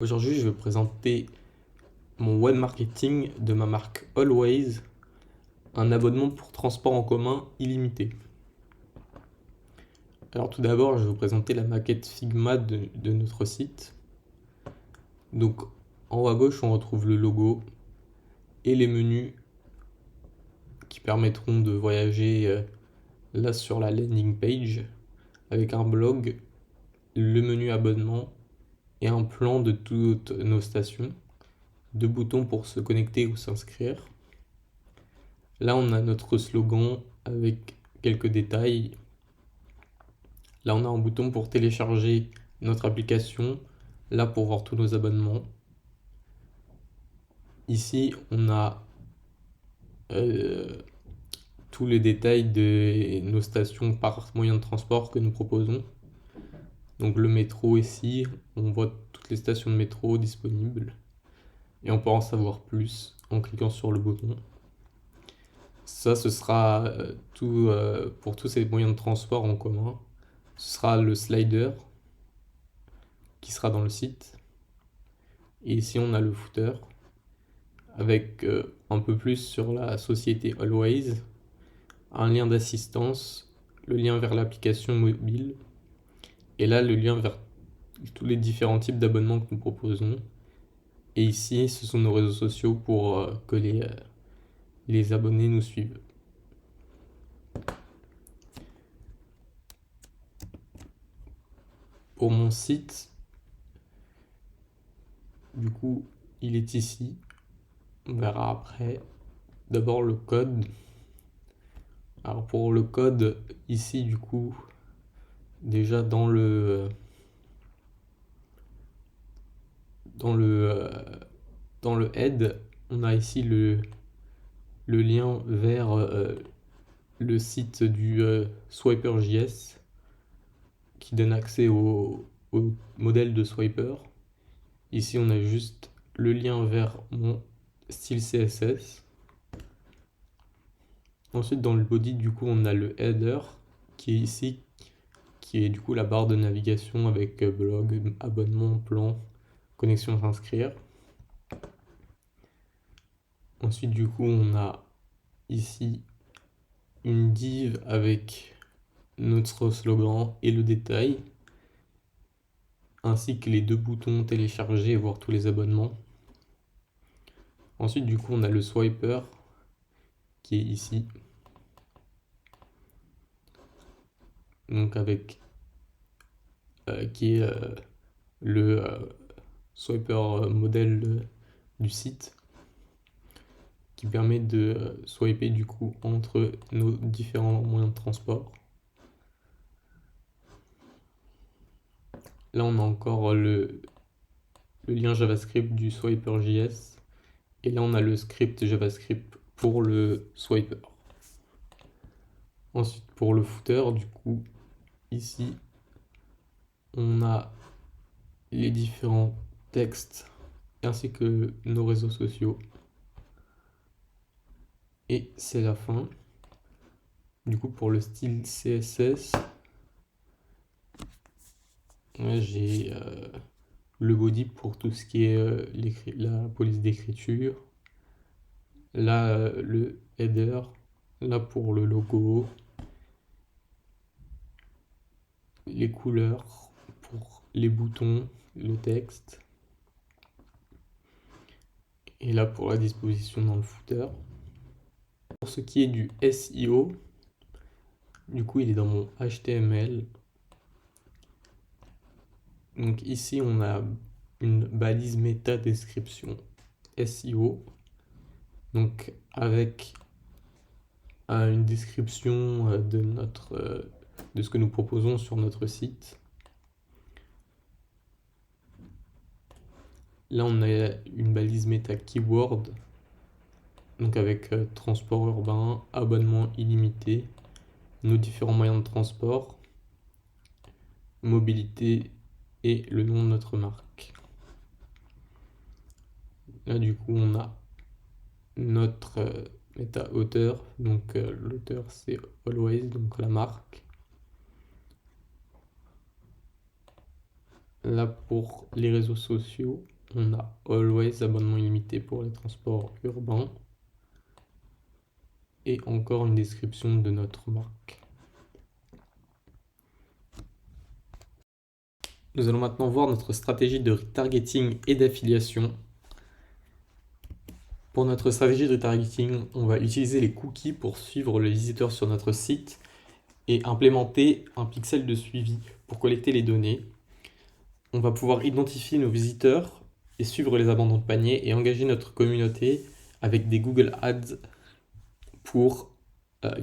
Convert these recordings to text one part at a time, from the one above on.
Aujourd'hui, je vais présenter mon web marketing de ma marque Always, un abonnement pour transport en commun illimité. Alors tout d'abord, je vais vous présenter la maquette Figma de notre site. Donc en haut à gauche, on retrouve le logo et les menus qui permettront de voyager là sur la landing page avec un blog, le menu abonnement et un plan de toutes nos stations, deux boutons pour se connecter ou s'inscrire. Là, on a notre slogan avec quelques détails. Là, on a un bouton pour télécharger notre application. Là, pour voir tous nos abonnements. Ici, on a tous les détails de nos stations par moyen de transport que nous proposons. Donc le métro ici, on voit toutes les stations de métro disponibles. Et on peut en savoir plus en cliquant sur le bouton. Ça, ce sera tout pour tous ces moyens de transport en commun. Ce sera le slider qui sera dans le site. Et ici, on a le footer avec un peu plus sur la société Always, un lien d'assistance, le lien vers l'application mobile, et là, le lien vers tous les différents types d'abonnements que nous proposons. Et ici, ce sont nos réseaux sociaux pour que les abonnés nous suivent. Pour mon site, du coup, il est ici. On verra après. D'abord le code. Alors pour le code, ici du coup, déjà dans le head, on a ici le lien vers le site du Swiper.js qui donne accès au modèle de Swiper. Ici, on a juste le lien vers mon style CSS. Ensuite, dans le body, du coup, on a le header qui est ici, qui est du coup la barre de navigation avec blog, abonnement, plan, connexion s'inscrire. Ensuite, du coup, on a ici une div avec notre slogan et le détail, ainsi que les deux boutons télécharger et voir tous les abonnements. Ensuite, du coup, on a le swiper qui est ici, donc avec qui est le swiper modèle du site, qui permet de swiper du coup entre nos différents moyens de transport. Là, on a encore le lien JavaScript du Swiper.js. Et là, on a le script JavaScript pour le swiper. Ensuite, pour le footer, du coup, ici, on a les différents textes ainsi que nos réseaux sociaux. Et c'est la fin. Du coup, pour le style CSS, j'ai le body pour tout ce qui est la police d'écriture. Là, le header. Là, pour le logo. Les couleurs pour les boutons, le texte. Et là, pour la disposition dans le footer. Pour ce qui est du SEO, du coup, il est dans mon HTML. Donc ici, on a une balise méta description SEO. Donc avec une description de ce que nous proposons sur notre site. Là, on a une balise méta keyword. Donc avec transport urbain, abonnement illimité, nos différents moyens de transport, mobilité et le nom de notre marque. Là, du coup, on a notre méta-auteur. Donc l'auteur, c'est Always, donc la marque. Là, pour les réseaux sociaux, on a Always, abonnement illimité pour les transports urbains. Et encore une description de notre marque. Nous allons maintenant voir notre stratégie de retargeting et d'affiliation. Pour notre stratégie de retargeting, on va utiliser les cookies pour suivre les visiteurs sur notre site et implémenter un pixel de suivi pour collecter les données. On va pouvoir identifier nos visiteurs et suivre les abandons de panier et engager notre communauté avec des Google Ads pour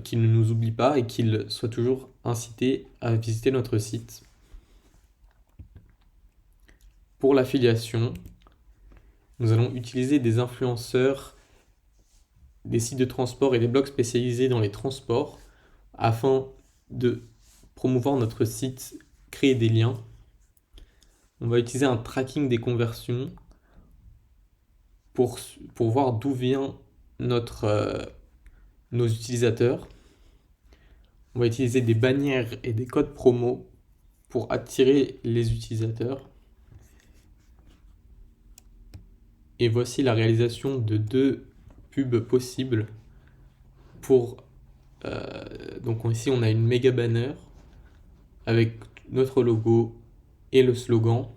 qu'ils ne nous oublient pas et qu'ils soient toujours incités à visiter notre site. Pour l'affiliation, nous allons utiliser des influenceurs, des sites de transport et des blogs spécialisés dans les transports afin de promouvoir notre site, créer des liens. On va utiliser un tracking des conversions pour voir d'où vient nos utilisateurs. On va utiliser des bannières et des codes promo pour attirer les utilisateurs. Et voici la réalisation de 2 pubs possibles pour... donc ici on a une méga banner avec notre logo et le slogan.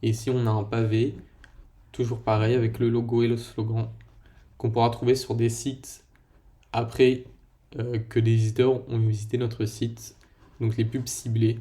Et ici on a un pavé, toujours pareil avec le logo et le slogan, qu'on pourra trouver sur des sites après que des visiteurs ont visité notre site. Donc les pubs ciblées.